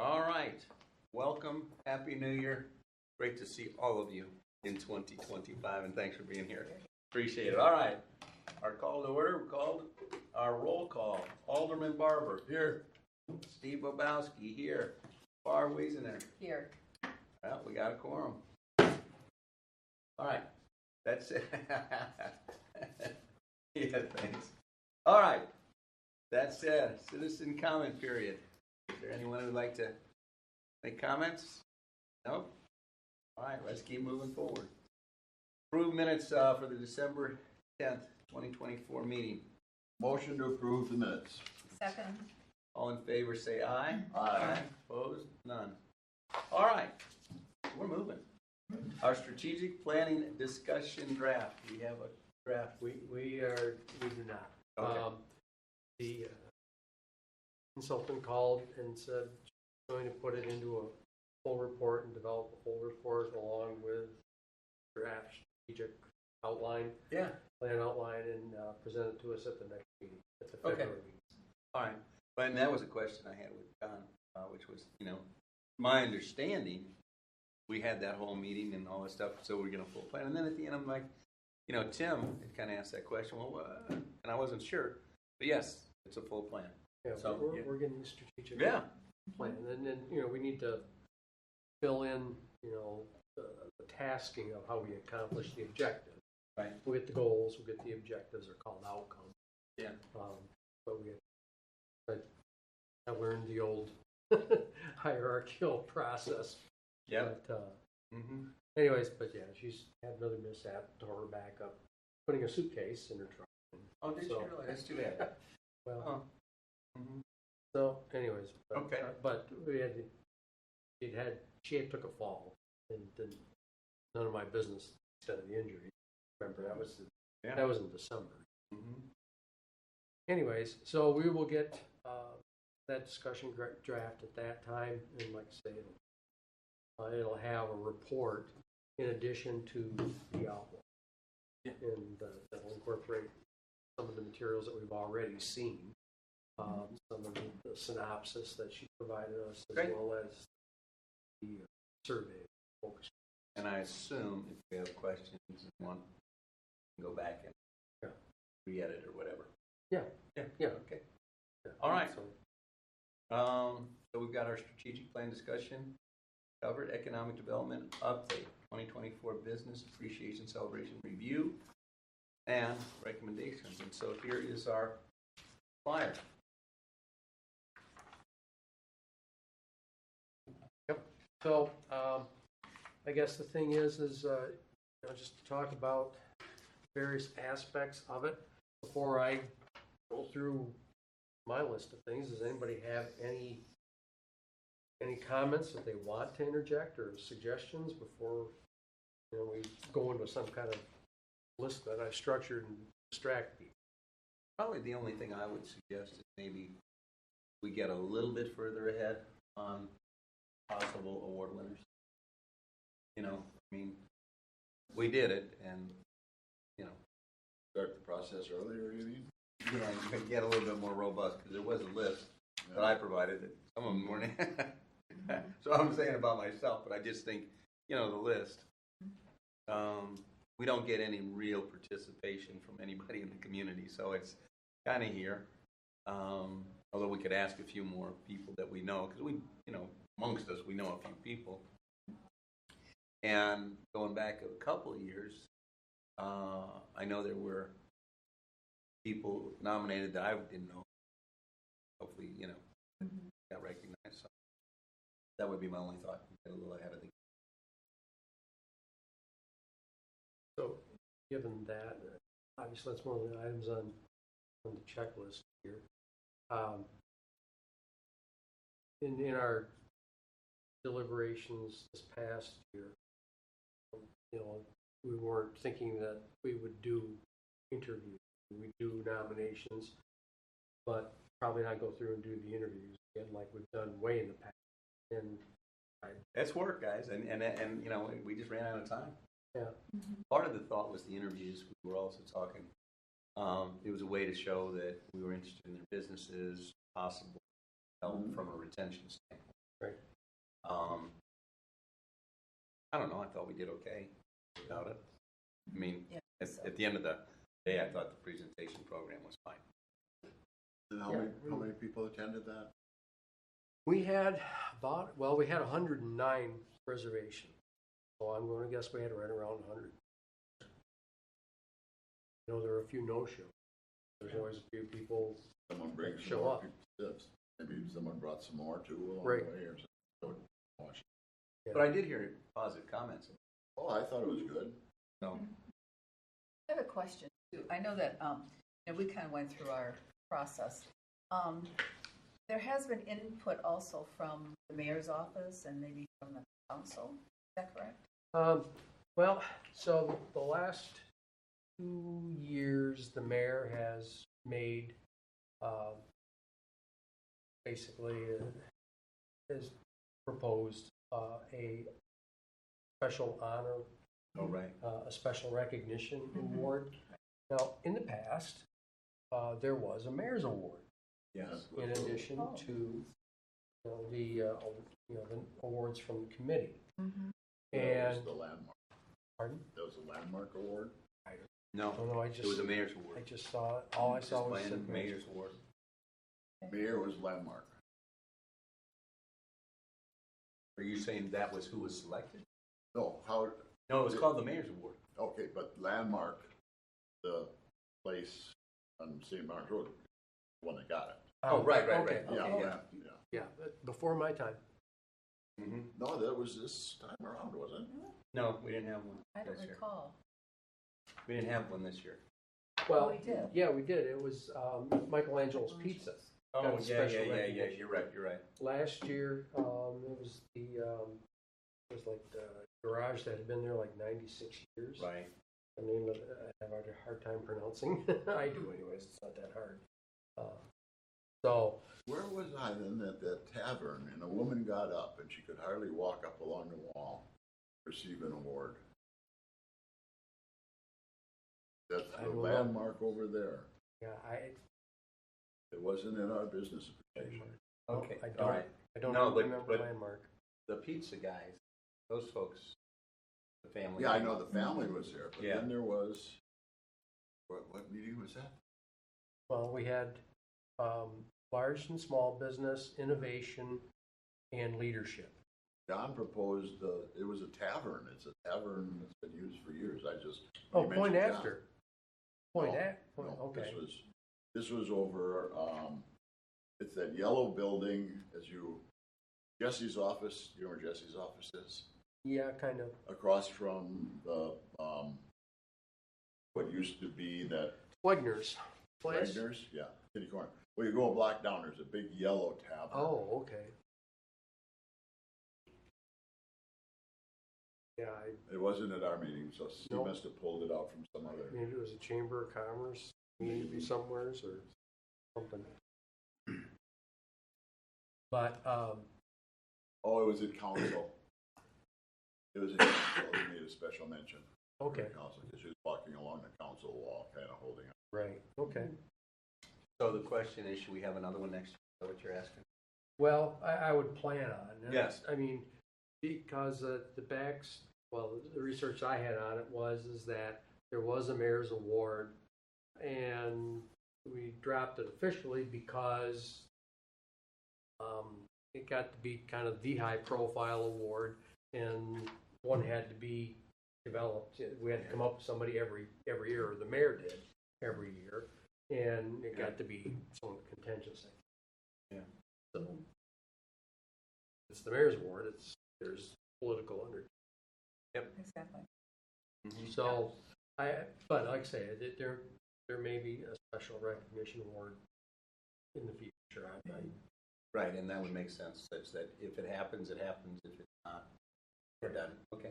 All right. Welcome. Happy New Year. Great to see all of you in 2025, and thanks for being here. Appreciate it. All right. Our call to order, we called our roll call. Alderman Barber. Here. Steve Bobowski. Here. Barb Wiesener. Here. Well, we got a quorum. All right. That's it. Yeah, thanks. All right. That said, citizen comment period. Is there anyone who'd like to make comments? No? All right, let's keep moving forward. Approve minutes for the December 10th, 2024 meeting. Motion to approve the minutes. Second. All in favor say aye. Aye. Opposed? None. All right, we're moving. Our strategic planning discussion draft. We have a draft. We do not. Okay. The consultant called and said she's going to put it into a full report and develop a full report along with draft strategic outline, plan outline, and present it to us at the next meeting, at the February meeting. All right. But and that was a question I had with John, which was, my understanding, we had that whole meeting and all that stuff, so we're going to full plan. And then at the end, I'm like, Tim had kind of asked that question, and I wasn't sure. But yes, it's a full plan. Yeah, So, we're getting the strategic Yeah. plan. And then, we need to fill in, the tasking of how we accomplish the objective. Right. We'll get the goals, we'll get the objectives, are called outcomes. Yeah. But I learned the old hierarchical process. Yeah. But, anyways, but yeah, she's had another mishap, tore her back up, putting a suitcase in her truck. Oh, did you really? That's too bad. Well, so anyways, but, Okay. But she had took a fall, and then none of my business instead of the injury. Remember that was in December. Anyways, so we will get that discussion draft at that time, and like I say, it'll have a report in addition to the outline, and that'll incorporate some of the materials that we've already seen, some of the synopsis that she provided us, as well as the survey focus. And I assume if we have questions and want to go back and re-edit or whatever. Yeah. Okay. Yeah. All right. So we've got our strategic plan discussion covered, economic development update, 2024 business appreciation celebration review, and recommendations. And so here is our flyer. Yep. So I guess the thing is just to talk about various aspects of it before I go through my list of things. Does anybody have any comments that they want to interject or suggestions before we go into some kind of list that I've structured and distract people? Probably the only thing I would suggest is maybe we get a little bit further ahead on possible award winners. We did it, and Start the process earlier, you mean? Get a little bit more robust, because there was a list that I provided that some of them weren't. So I'm saying about myself, but I just think, the list. We don't get any real participation from anybody in the community, so it's kind of here. Although we could ask a few more people that we know, because amongst us, we know a few people. And going back a couple of years, I know there were people nominated that I didn't know. Hopefully, got recognized. So that would be my only thought. Get a little ahead of the. So, given that, obviously that's one of the items on the checklist here. In our deliberations this past year, we weren't thinking that we would do interviews. We do nominations, but probably not go through and do the interviews again like we've done way in the past. And that's work, guys, and we just ran out of time. Yeah. Part of the thought was the interviews. We were also talking. It was a way to show that we were interested in their businesses, possible help from a retention standpoint. Right. I don't know, I thought we did okay without it. I mean, Yeah, at the end of the day, I thought the presentation program was fine. And how many people attended that? We had we had 109 reservations. So I'm going to guess we had right around 100. You know, there are a few no-shows. There's always a few people. Someone brings some Show more up. tips. Maybe someone brought some more too along Right. the way or something. Yeah. But I did hear positive comments. Oh, I thought it was good. So, I have a question too. I know that, we kind of went through our process. There has been input also from the mayor's office and maybe from the council. Is that correct? Well, so the last 2 years, the mayor has made basically has proposed a special honor, oh, right. a special recognition award. Now, in the past, there was a mayor's award Yes. in addition Oh. to the awards from the committee. That was And the landmark. pardon? That was a landmark award. No, Oh, no, I it was a mayor's I award. just saw it. All I saw was Just the plain mayor's award. Mayor was landmark. Are you saying that was who was selected? No, how, No, it was called the mayor's award. okay, but landmark, the place on St. Mark's Road, the one that got it. Oh, right. Okay. Yeah, Okay. yeah. Yeah, but before my time. Mm-hmm. No, that was this time around, wasn't it? No, we didn't have one I don't this year. recall. We didn't have one this year. Well, we did. yeah, we did. It was Michelangelo's Pizza. Oh, Got a special yeah. recognition. You're right. Last year, it was it was like the garage that had been there like 96 years. Right. The name of it, I have a hard time pronouncing. I do anyways. It's not that hard. So Where was I then at that tavern and a woman got up and she could hardly walk up along the wall, receive an award? That's I the don't know. landmark over there. yeah, It wasn't in our business application. Okay. I All don't. right. I don't No, but- remember but- landmark. The pizza guys, those folks, the family. Yeah, I know the family was there, but Yeah. then there was, what meeting was that? Well, we had large and small business, innovation, and leadership. John proposed, it was a tavern. It's a tavern that's been used for years. Oh, you Point mentioned John. After. Point No, After. No, Okay. this was over, it's that yellow building Jesse's office, you know where Jesse's office is? Yeah, kind of. Across from the, what used to be that Wegner's place. Wagner's, yeah, kitty corner. Well, you go a block down, there's a big yellow tavern. Oh, okay. Yeah, It wasn't at our meeting, so he Nope. must have pulled it out from some other. maybe it was a Chamber of Commerce, maybe somewheres or something. But Oh, it was at council. It was at council, he made a special mention. okay, Council, because she was walking along the council wall, kind of holding up. right, okay. So the question is, should we have another one next year? Is that what you're asking? Well, I would plan on it. Yes. I mean, because the research I had on it is that there was a mayor's award, and we dropped it officially because it got to be kind of the high profile award, and one had to be developed. We had to come up with somebody every year, or the mayor did every year, and it got to be somewhat contentious. Yeah. So it's the mayor's award. There's political under. Exactly. So but like I say, there may be a special recognition award in the future. Right, and that would make sense, such that if it happens, it happens. If it's not, we're done. Okay.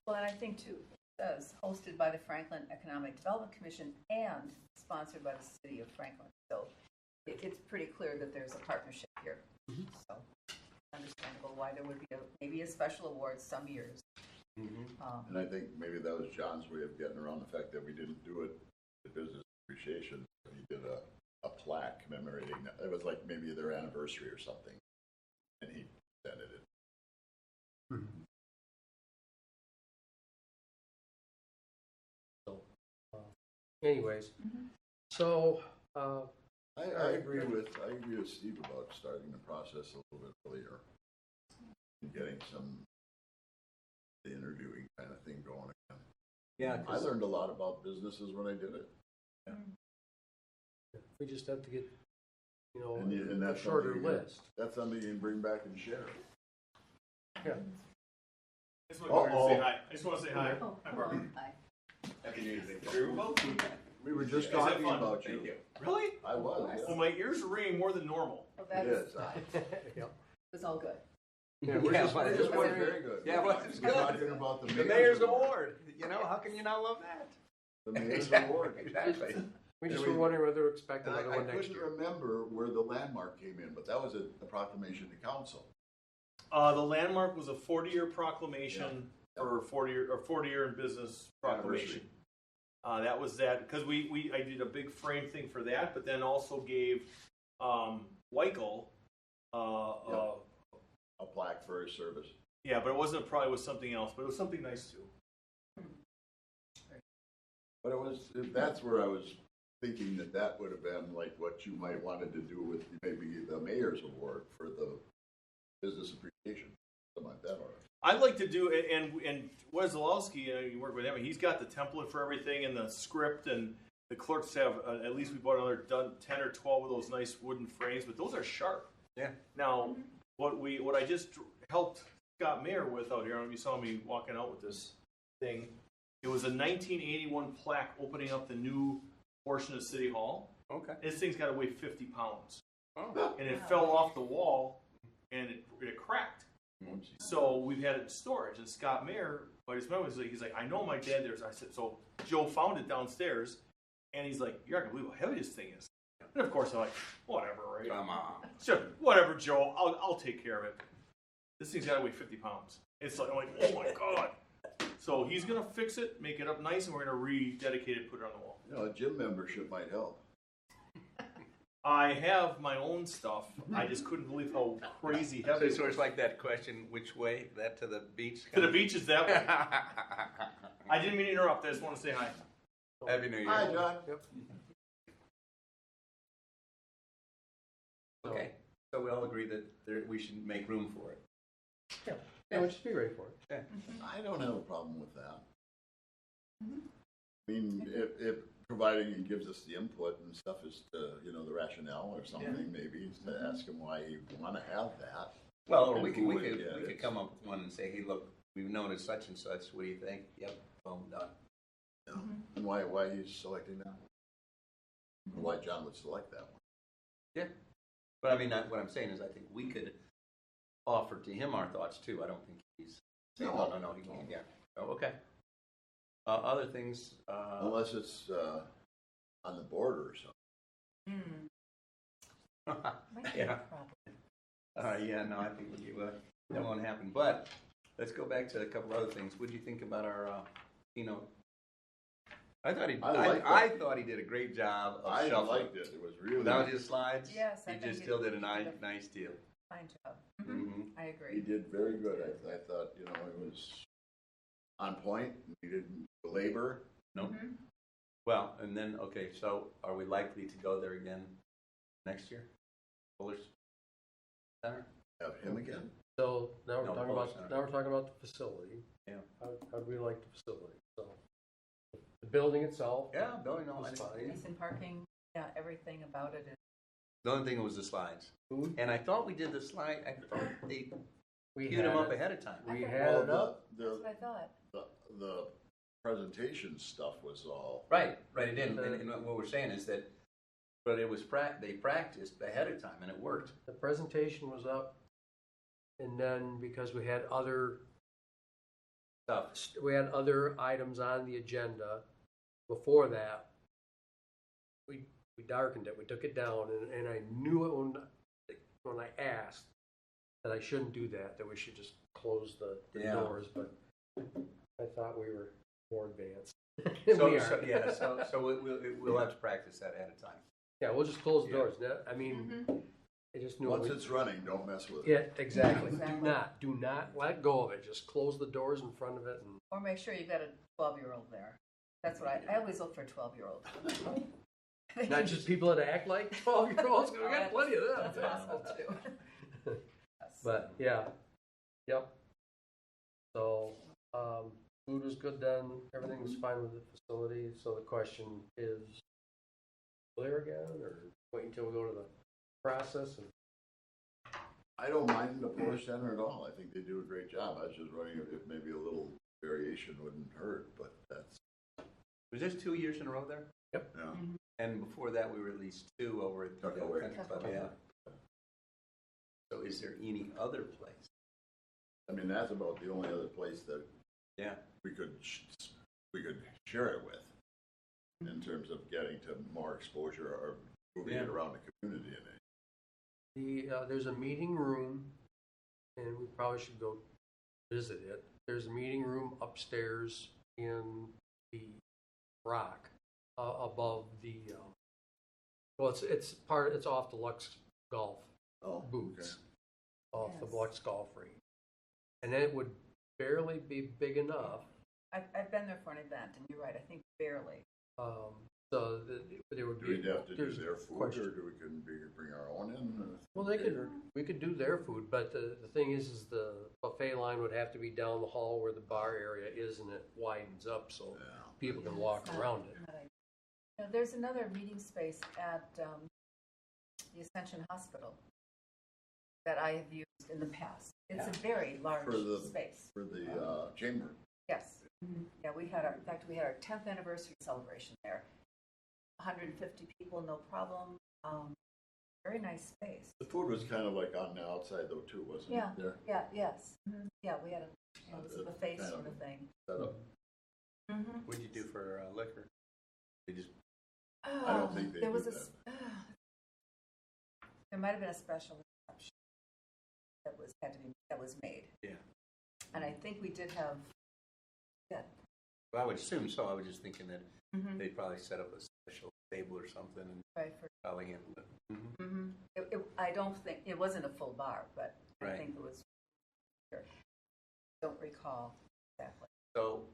Well, and I think too, it says hosted by the Franklin Economic Development Commission and sponsored by the city of Franklin. So it's pretty clear that there's a partnership here. So understandable why there would be maybe a special award some years. And I think maybe that was John's way of getting around the fact that we didn't do it at business appreciation. He did a plaque commemorating that. It was like maybe their anniversary or something. And he presented it. anyways, Mhm. so, I agree with Steve about starting the process a little bit earlier. And getting the interviewing kind of thing going again. Yeah, I 'cause- learned a lot about businesses when I did it. we just have to get, And a that's shorter something you- list. That's something you can bring back and share. Yeah. I just want to say hi. Oh, Hi, hello. Barbara. Hi. Happy New Year's Day. Very well. We were just Is that talking fun? about Thank you. you. Really? I was. Of course. yeah. Well, my ears are ringing more than normal. Well, that It is is. fine. Yep. It was all good. Yeah, we're Yeah, just, but we're it just was It was wondering, very good. Yeah, well, it's We're good. talking about The Mayor's Award. You know, how can you not love that? The Mayor's Award. Exactly. we just And were we- wondering whether to expect And another I one next couldn't year. remember where the landmark came in, but that was a proclamation to council. The landmark was a 40-year proclamation Yeah. for 40-year in business proclamation. That was that because I did a big frame thing for that, but then also gave Weichel. A plaque for his service. Yeah, but it wasn't probably was something else, but it was something nice too. But that's where I was thinking that would have been like what you might wanted to do with maybe the Mayor's Award for the business appreciation, something like that. Or I'd like to do and Wesolowski, you work with him. He's got the template for everything and the script, and the clerks have at least we bought another 10 or 12 of those nice wooden frames, but those are sharp. Yeah. Now, what I just helped Scott Mayer with out here, you saw me walking out with this thing. It was a 1981 plaque opening up the new portion of City Hall. Okay. This thing's got to weigh 50 pounds, Oh. and it fell off the wall, and it cracked. So we've had it in storage, and Scott Mayer, but his memory was like, he's like, I know my dad there's. I said, so Joe found it downstairs, and he's like, you're not gonna believe how heavy this thing is. And of course I'm like, whatever, right? Come on. Sure, whatever, Joe. I'll take care of it. This thing's got to weigh 50 pounds. It's like, I'm like, oh my god. So he's gonna fix it, make it up nice, and we're gonna rededicate it, put it on the wall. a gym membership might help. I have my own stuff. I just couldn't believe how crazy heavy. So it's like that question, which way? That to the beach? To the beach is that way. I didn't mean to interrupt. I just want to say hi. Happy New Year. Hi, John. Yep. Okay, so we all agree that we should make room for it. Yeah, we'll just be ready for it. I don't have a problem with that. I mean, if providing he gives us the input and stuff as to, the rationale or something, maybe, to ask him why you want to have that. Well, or And we who would could get it. come up with one and say, hey, look, we've known it's such and such. What do you think? Yep, boom, done. And why he's selecting that one. Or why John would select that one. Yeah. But I mean, what I'm saying is I think we could offer to him our thoughts too. I don't think he's saying, no, he can't. Yeah. Oh, okay. Other things. Unless it's on the border or something. Might be a Yeah. problem. Yeah, no, I think that won't happen. But let's go back to a couple other things. What do you think about our keynote? I thought I thought he did a great job of I shuffling. liked it. It was really. Without his slides, Yes, I he think just he still did a did nice deal. Fine job. Mm-hmm. I He agree. did very good. I thought, it was on point. He didn't belabor. No. Mhm. Well, and then okay, so are we likely to go there again next year? Fuller Center? Have him again. So now we're No, talking Fuller about Center. the facility. Yeah. How do we like the facility? So the building itself. Yeah, building all It's that. fine. Decent parking, yeah, everything about it is. The only thing was the slides. Food. And I thought we did the slide. I thought they We queued them had up it. ahead of time. We I had Well, it up. That's what I thought. The presentation stuff was all. Right. It didn't. And what we're saying is that, but it was they practiced ahead of time and it worked. The presentation was up, and then because we had other items on the agenda before that, we darkened it. We took it down, and I knew it when I asked that I shouldn't do that. That we should just close the Yeah. doors. But I thought we were more advanced. So We are. we'll have to practice that ahead of time. Yeah, we'll just close the Yeah. doors. I mean, I just knew Once we- it's running, don't mess with it. Yeah, exactly. Exactly. Do not let go of it. Just close the doors in front of it. And Or make sure you've got a 12-year-old there. That's what I always look for 12-year-olds. Not just people that act like 12-year-olds, we got plenty of them. That's possible too. Yes. But, yeah, yep. So, food was good then, everything was fine with the facility, so the question is, there again, or wait until we go to the process? And I don't mind the Polish Center at all. I think they do a great job. I was just wondering if maybe a little variation wouldn't hurt, but that's, Was this 2 years in a row there? yeah. And before that, we were at least 2 over at the Tuckaway. Country Club, yeah. So is there any other place? I mean, that's about the only other place that Yeah. we could share it with in terms of getting to more exposure or moving it Yeah. around the community. there's a meeting room, and we probably should go visit it. There's a meeting room upstairs in the rock above the. Well, it's off the Lux Golf Oh, boots, off the Yes. Lux Golf range, and it would barely be big enough. I've been there for an event, and you're right, I think barely. So there would Do be. we have to do there's their food, question. or do we can bring our own in? Well, we could do their food, but the thing is the buffet line would have to be down the hall where the bar area is, and it widens up so Yeah. people can walk around it. Now, there's another meeting space at the Ascension Hospital that I have used in the past. It's a very large For the- space. For the chamber. Yes. Yeah, we had in fact, we had our 10th anniversary celebration there. 150 people, no problem. Very nice space. The food was kind of like on the outside though too, wasn't Yeah. it? There. Yeah, yes. Yeah, we had it was a buffet Kind sort of of thing. Set up. What'd you do for liquor? They just, I don't think they there was do a there might have been a special reception that was made. yeah. And I think we did have Well, I would assume so. I was just thinking that Mhm. they'd probably set up a special table or something and right for probably handle it. I don't think it wasn't a full bar, but I Right. think it was. Don't recall exactly. So,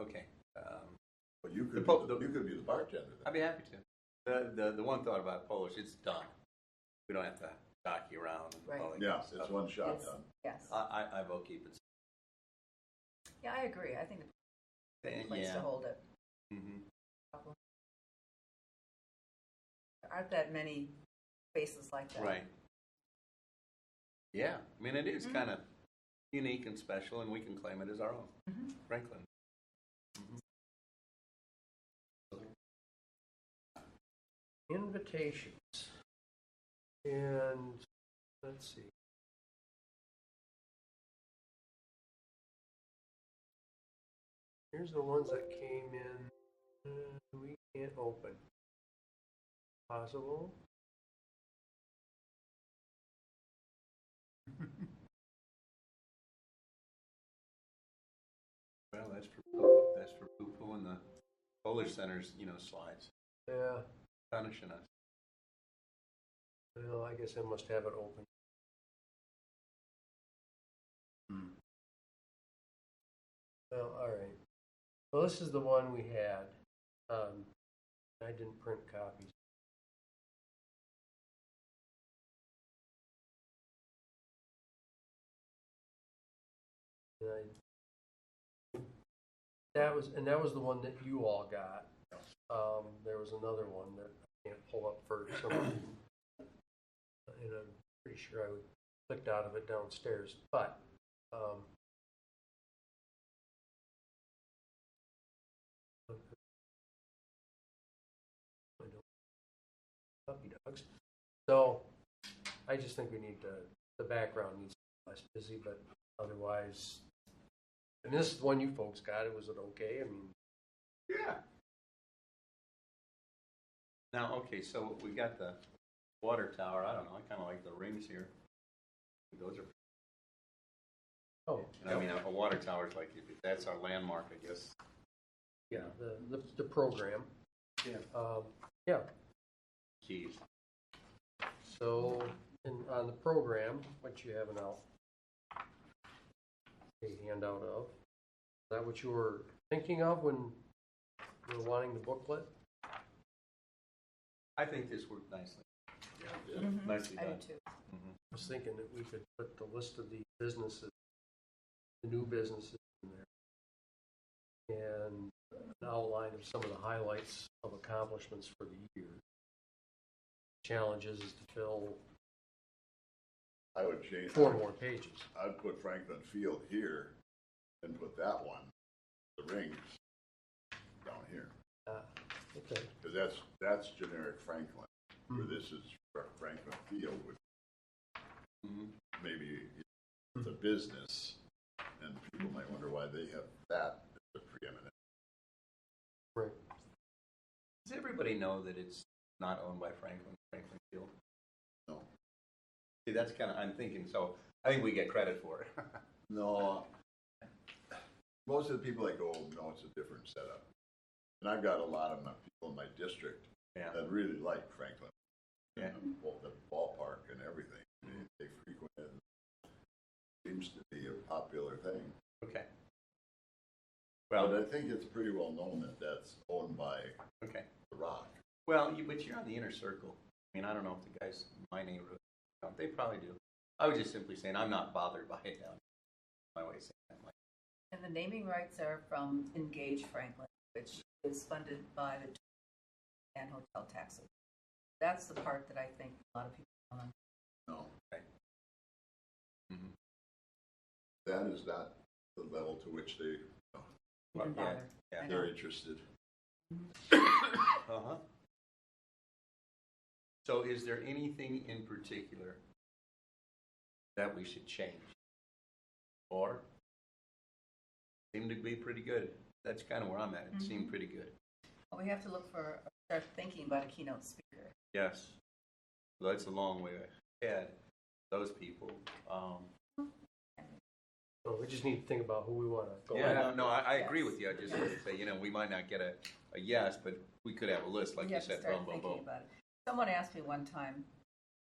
okay. But you could, you could be the bartender then. I'd be happy to. The one thought about Polish, it's done. We don't have to dock you around and all that Yeah, kind of stuff. it's one shot Yes. done. Yes. I vote keep it. Yeah, I agree. I think it's a place to Yeah. hold it. Mm-hmm. There aren't that many spaces like that. Right. Yeah, I mean, it is kind of unique and special, and we can claim it as our own. Franklin. Invitations. And let's see. Here's the ones that came in. We can't open. Possible. Well, that's for poo-poo and the Polish Center's, slides, Yeah. punishing us. Well, I guess I must have it open. Well, all right. Well, this is the one we had. I didn't print copies. That was the one that you all got. There was another one that I can't pull up for some reason, and I'm pretty sure I clicked out of it downstairs. But puppy dogs. So I just think we need the background needs to be less busy, but otherwise. And this is the one you folks got. Was it okay? I mean, Yeah. Now, okay, so we got the water tower. I don't know. I kind of like the rings here. Those are. oh, I mean, a water tower is like if that's our landmark, I guess. yeah, the program. Yeah. Yeah. Keys. So, on the program, what you have now, a handout of, is that what you were thinking of when we're wanting the booklet. I think this worked nicely. Yeah. Mhm. Nicely I do done. too. I was thinking that we could put the list of the businesses, the new businesses in there, and an outline of some of the highlights of accomplishments for the year. Challenges is to fill I would change. 4 more pages. I'd put Franklin Field here and put that one, the rings, down here. Okay. Because that's generic Franklin, where this is Franklin Field, which Mhm. maybe it's a business, and people might wonder why they have that as the preeminent. Right. Does everybody know that it's not owned by Franklin Field? No. See, that's kind of, I'm thinking, so I think we get credit for it. No. Most of the people that go, no, it's a different setup. And I've got a lot of my people in my district Yeah. that really like Franklin. Yeah. And the ballpark and everything. They frequent it. Seems to be a popular thing. Okay. But Well, I think it's pretty well known that that's owned by okay. The Rock. Well, but you're on the inner circle. I mean, I don't know if the guys in my neighborhood, they probably do. I was just simply saying I'm not bothered by it down my way of saying that. Like, And the naming rights are from Engage Franklin, which is funded by the and hotel taxes. That's the part that I think a lot of people don't understand. No. Okay. Mhm. That is not the level to which they, Even yeah, bother. yeah. I they're know. interested. Uh-huh. So is there anything in particular that we should change? Or seem to be pretty good? That's kind of where I'm at. It seemed pretty good. Well, we have to look for, start thinking about a keynote speaker. Yes. Well, that's a long way ahead. Those people. So we just need to think about who we want to go Yeah, after. no, I agree Yes. with you. I just want to say, we might not get a yes, but we could have a list, like We you have to said, start boom, boom, thinking boom. about it. Someone asked me one time,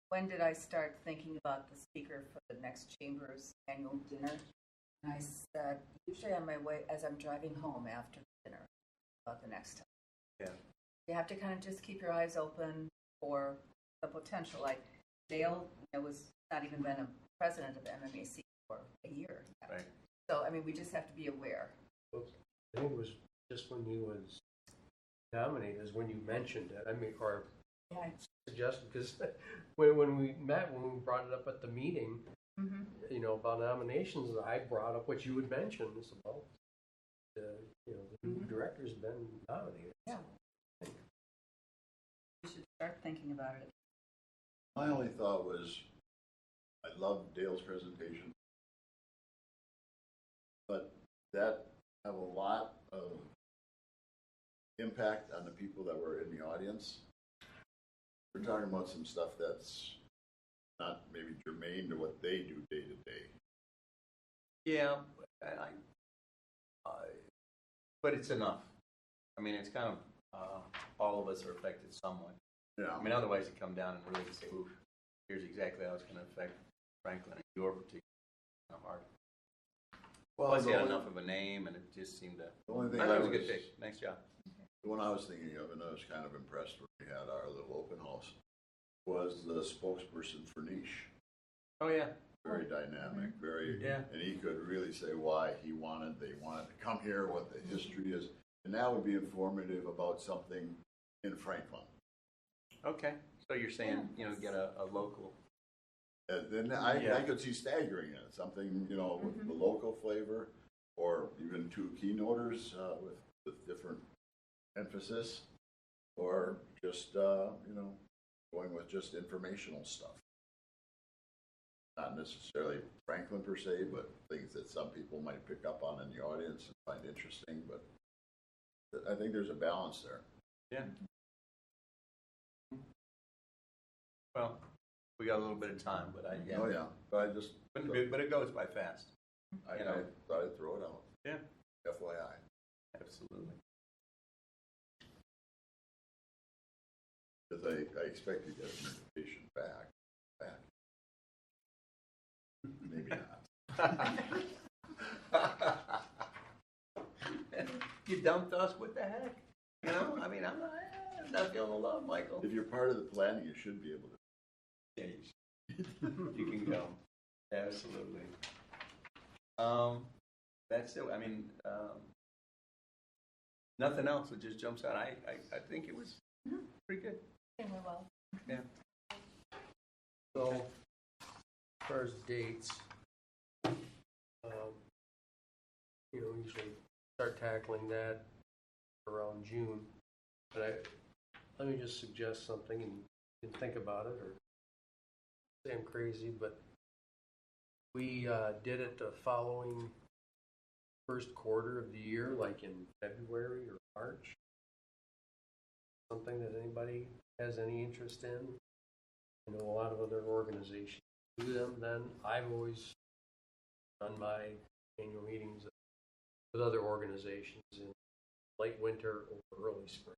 when did I start thinking about the speaker for the next Chamber's annual dinner? And I said, usually on my way, as I'm driving home after dinner, about the next time. Yeah. You have to kind of just keep your eyes open for the potential. Like Dale, was not even been a president of MMAC for a year yet. Right. So, I mean, we just have to be aware. I think it was just when he was nominated, is when you mentioned it. I mean, or Yeah. suggested, because when we met, when we brought it up at the meeting, Mm-hmm. about nominations, I brought up what you had mentioned. It's about the new director's been nominated. Yeah. We should start thinking about it. My only thought was, I loved Dale's presentation, but that have a lot of impact on the people that were in the audience. We're talking about some stuff that's not maybe germane to what they do day to day. Yeah, and but it's enough. I mean, it's kind of all of us are affected somewhat. Yeah. I mean, otherwise you come down and really say, "Oof, here's exactly how it's going to affect Franklin and your particular hard." Well, Plus, he had the enough of a name, and it just seemed to. only thing I thought I it was a was, good pick. Nice job. the one I was thinking of, and I was kind of impressed when we had our little open house, was the spokesperson for Niche. Oh yeah. Very dynamic, very, Yeah. and he could really say why they wanted to come here, what the history is, and that would be informative about something in Franklin. Okay. So you're saying, get a local. And then I Yeah. could see staggering it, something, with the local flavor, or even two keynoters with different emphasis, or just, going with just informational stuff. Not necessarily Franklin per se, but things that some people might pick up on in the audience and find interesting, but I think there's a balance there. Yeah. Well, we got a little bit of time, but Oh, yeah, but but it goes by fast. I you know. thought I'd throw it out. Yeah. FYI. Absolutely. Because I expect to get an invitation back. Maybe not. You dumped us? What the heck? You know, I mean, I'm not feeling the love, Michael. If you're part of the planning, you should be able to. Yeah, you can go. Absolutely. That's it. I mean, nothing else that just jumps out. I think it was pretty good. It went well. Yeah. So, as far as dates, usually start tackling that around June. But let me just suggest something, and you can think about it, or say I'm crazy, but we did it the following first quarter of the year, like in February or March. Something that anybody has any interest in. I know a lot of other organizations do them then. I've always done my annual meetings with other organizations in late winter or early spring,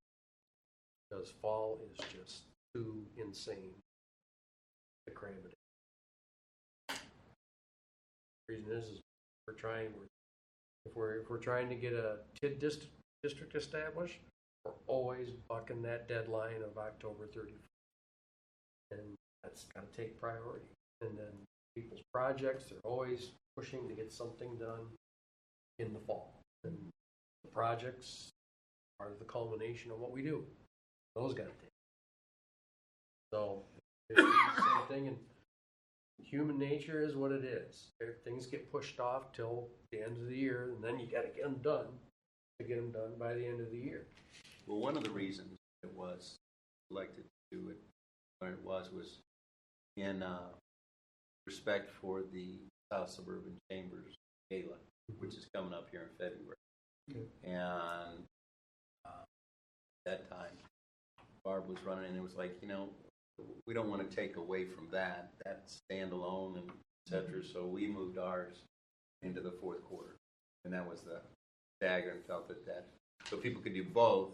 because fall is just too insane to cram it in. The reason is if we're trying to get a TID district established, we're always bucking that deadline of October 31st. And that's got to take priority. And then people's projects, they're always pushing to get something done in the fall. And the projects are the culmination of what we do. Those got to take. So, it's the same thing, and human nature is what it is. Things get pushed off till the end of the year, and then you got to get them done by the end of the year. Well, one of the reasons it was selected to do it when it was in respect for the South Suburban Chambers Gala, which is coming up here in February. Okay. And at that time, Barb was running, and it was like, we don't want to take away from that. That's standalone and et cetera. So we moved ours into the fourth quarter. And that was the dagger, and felt that so people could do both,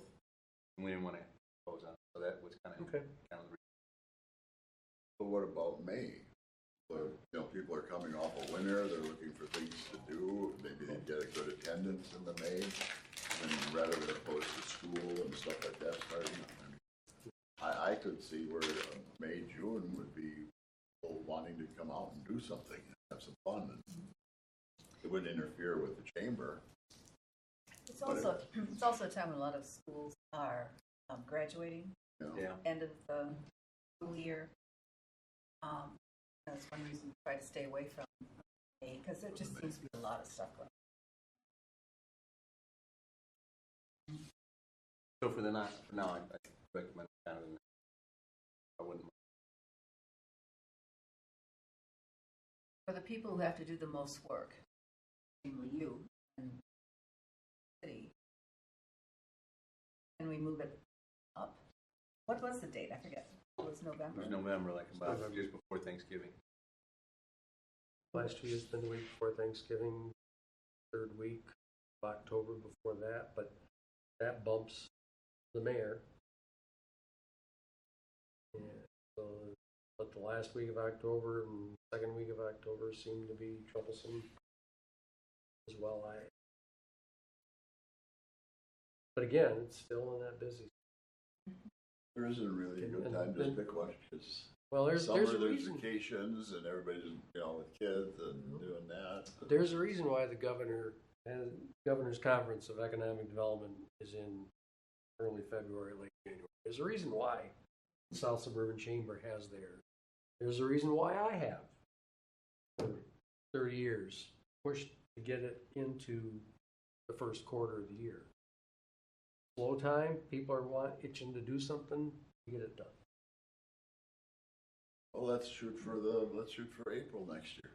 and we didn't want to impose on it. So that was kind of the reason. But what about May? People are coming off a winter, they're looking for things to do, maybe they get a good attendance in the May, and rather than opposed to school and stuff like that starting. I could see where May, June would be people wanting to come out and do something, and have some fun, and it wouldn't interfere with the chamber. It's also a time when a lot of schools are graduating, Yeah. end of the school year. That's one reason to try to stay away from May, because there just seems to be a lot of stuff going on. So for now, I recommend kind of. I wouldn't. For the people who have to do the most work, namely you and the city, and we move it up. What was the date? I forget. It was November. It was November, like about just before Thanksgiving. Last year's been the week before Thanksgiving, third week of October before that, but that bumps the mayor. And so, but the last week of October and second week of October seem to be troublesome as well. But again, it's still in that busy. There isn't really a good time to pick one, because there's summer a there's reason. vacations and everybody's with kids and doing that. But there's a reason why the governor's conference of economic development is in early February, late January. There's a reason why the South Suburban Chamber has theirs. There's a reason why I have for 30 years pushed to get it into the first quarter of the year. Slow time, people are itching to do something, to get it done. Well, let's shoot for April next year.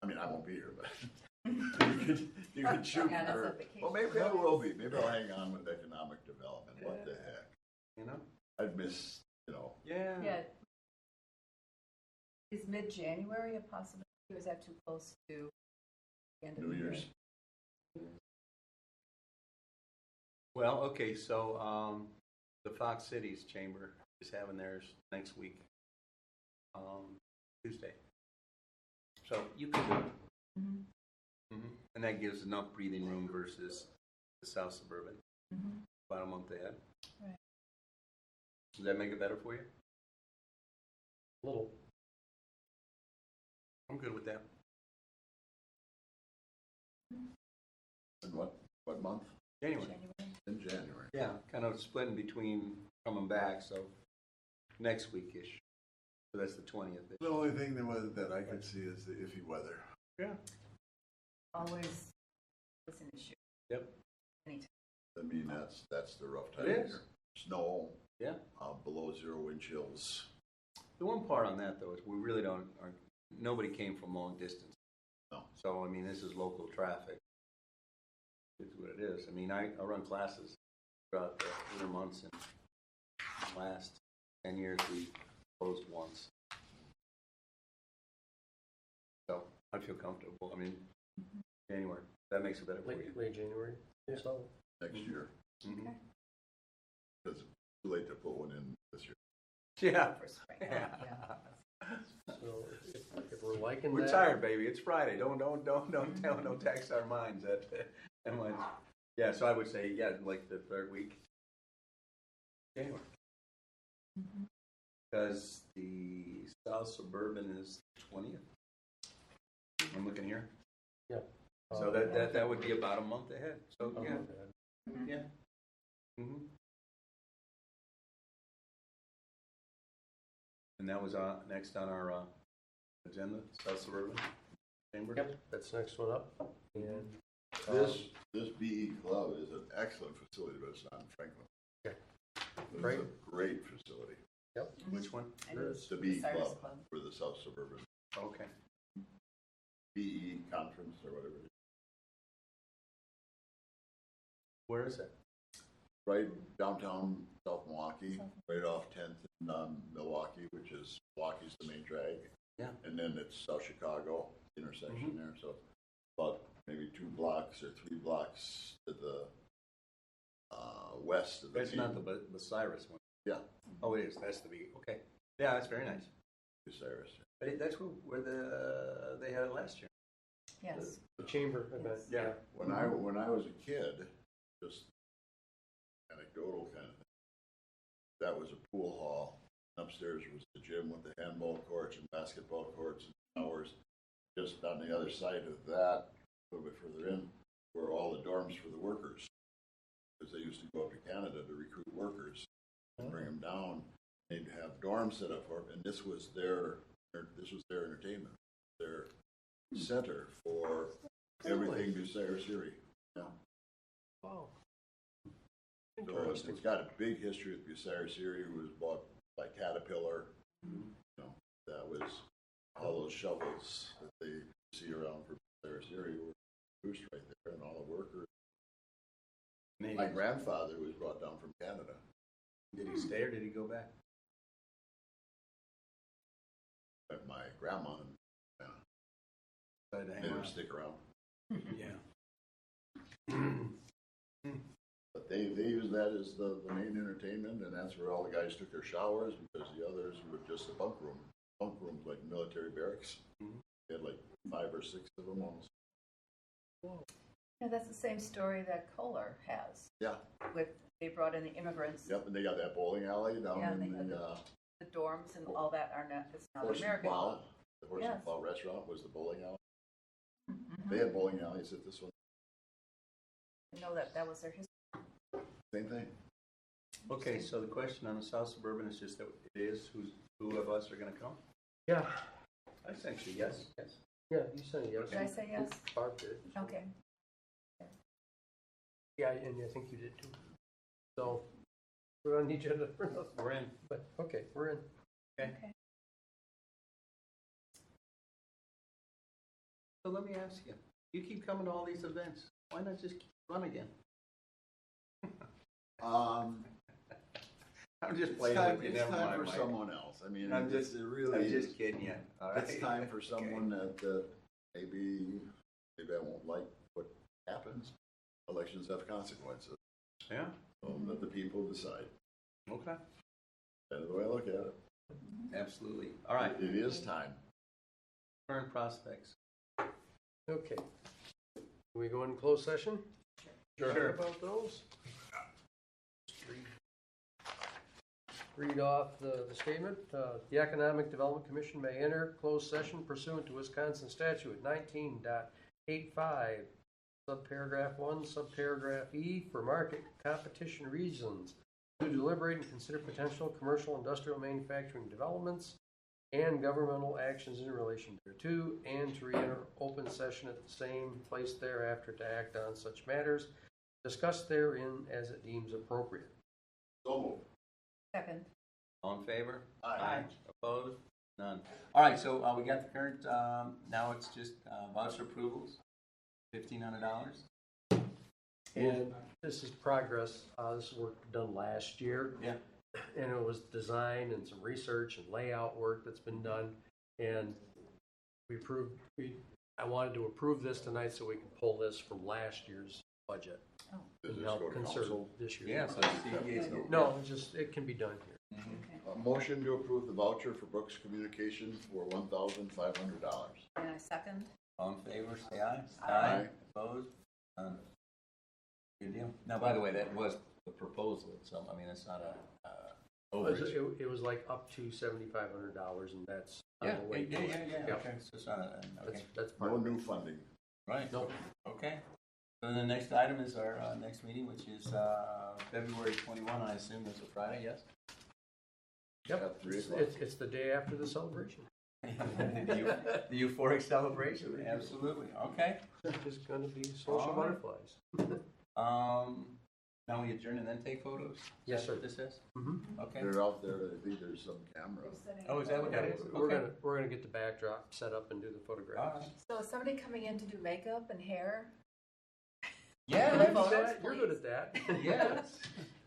I mean, I won't be here, but you could shoot Yeah, that's for. a vacation. Well, maybe I will be. Maybe I'll hang on with economic development. What the heck? I'd miss. Yeah. Yeah. Is mid-January a possibility, or is that too close to the end of New the year? Year's. Well, okay, so the Fox Cities Chamber is having theirs next week, Tuesday. So you can do it. And that gives enough breathing room versus the South Suburban, about a month ahead. Right. Does that make it better for you? Little. I'm good with that. In what month? January. In January. Yeah, kind of splitting between coming back, so next week-ish. So that's the 20th. The only thing that I could see is the iffy weather. Yeah. Always was an issue. Yep. Anytime. I mean, that's the rough time It of is. year. Snow, Yeah. below 0 wind chills. The one part on that, though, is we really nobody came from long distance. No. So, I mean, this is local traffic. It's what it is. I mean, I run classes throughout the winter months, and the last 10 years we closed once. So, I feel comfortable. I mean, January. That makes it better for you. Late January. Yeah. So, Next year, Mhm. Okay. because it's too late to put one in this year. Yeah. For spring. Yeah. so if we're liking We're that. tired, baby. It's Friday. Don't tax our minds. That much. Yeah. So I would say, yeah, like the third week, January, because the South Suburban is 20th. I'm looking here. Yeah. So that would be about a month ahead. So Oh, yeah, okay. yeah. Mm-hmm. And that was next on our agenda, South Suburban Chamber. Yep, that's the next one up. And This BE Club is an excellent facility, but it's not in Franklin. Okay. It's Great. a great facility. Which one? And it's The BE Cyrus Club for the South Suburban Okay. BE Conference or whatever it is. Where is it? Right downtown South Milwaukee, right off 10th in Milwaukee, which is Milwaukee's the main drag. Yeah. And then it's South Chicago intersection there, so about maybe 2 blocks or 3 blocks to the west of the That's BE. not the Cyrus one. Yeah, Oh, it is. That's the big. Okay. Yeah, that's very nice. Cyrus. But that's where they had it last year. Yes. the chamber event. Yeah. When I was a kid, just anecdotal kind of thing, that was a pool hall. Upstairs was the gym with the handball courts and basketball courts and showers. Just on the other side of that, a little bit further in, were all the dorms for the workers. Because they used to go up to Canada to recruit workers and bring them down. They'd have dorms set up for them, and this was their entertainment, their center for everything Bucyrus Erie. Yeah. Wow. So Interesting. it's got a big history with Bucyrus Erie, who was bought by Caterpillar. You know, that was all those shovels that they see around for Bucyrus Erie were produced right there, and all the workers. My grandfather was brought down from Canada. Did he stay or did he go back? But my grandma Decided to hang made him around. stick around. Yeah. But they use that as the main entertainment, and that's where all the guys took their showers, because the others were just a bunk rooms like military barracks. They had like 5 or 6 of them almost. Yeah, that's the same story that Kohler has. Yeah. They brought in the immigrants. Yep, and they got that bowling alley down Yeah, they in had the The dorms and all that are not, it's not Horse and American. Plow. The Horse Yes. and Plow restaurant was the bowling alley. Mhm. They had bowling alleys at this one. I know that was their history. Same thing. Okay, so the question on the South Suburban is just that it is who of us are going to come? Yeah. I think yes. Yes. Yeah, you said yes. Did I say yes? Barb did. Okay. Yeah, and I think you did too. So we're on the agenda for nothing. We're in. But okay, we're in. Okay. Okay. So let me ask you. You keep coming to all these events. Why not just run again? I'm just It's playing time, with you. it's Never time mind, for Mike. someone else. I mean, I'm it just, really I'm is. just kidding you. All right. It's time for Okay. someone that maybe I won't like what happens. Elections have consequences. Yeah. So let the people decide. Okay. That's the way I look at it. Absolutely. All right. It is time. Current prospects. Okay. Can we go in closed session? Sure. About those? Read off the statement. The Economic Development Commission may enter closed session pursuant to Wisconsin Statute 19.85, subparagraph 1, subparagraph E, for market competition reasons, to deliberate and consider potential commercial, industrial, manufacturing developments and governmental actions in relation thereto, and to re-enter open session at the same place thereafter to act on such matters discussed therein as it deems appropriate. So moved. Second. All in favor? Aye. Opposed? None. All right, so we got the current, now it's just voucher approvals, $1,500. And this is progress. This is work done last year. Yeah. And it was design and some research and layout work that's been done. And I wanted to approve this tonight so we can pull this from last year's budget Does and this help go to conserve council? this year. Yeah, so CPA's good. No, it can be done here. Okay. A motion to approve the voucher for Brooks Communications for $1,500. And I second. All in favor, say aye. Aye. Opposed? None. Good deal. Now, by the way, that was the proposal, so, I mean, it's not a, It was like up to $7,500, and that's on yeah, the way to it. yeah, Yep. okay, so it's not a, okay, That's part No of it. new funding. right. Nope. Okay. So the next item is our next meeting, which is February 21, I assume it's a Friday, yes? Yep. At 3 It's, o'clock. it's the day after the celebration. The euphoric celebration, absolutely, okay. It's going to be social All right. butterflies. Now we adjourn and then take photos? Yes, Is that sir. what this is? Mm-hmm. Okay. They're out there, I think there's some camera. Oh, is that what that is? We're Okay. gonna get the backdrop set up and do the All photographs. right. So is somebody coming in to do makeup and hair? Yeah, Any let's do photos, that. You're good at that. Yes.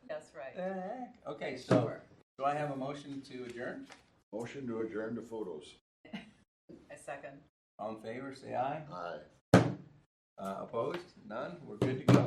That's right. Okay, so do I have a motion to adjourn? Motion to adjourn to photos. I second. All in favor, say aye. Aye. Opposed? None? We're good to go.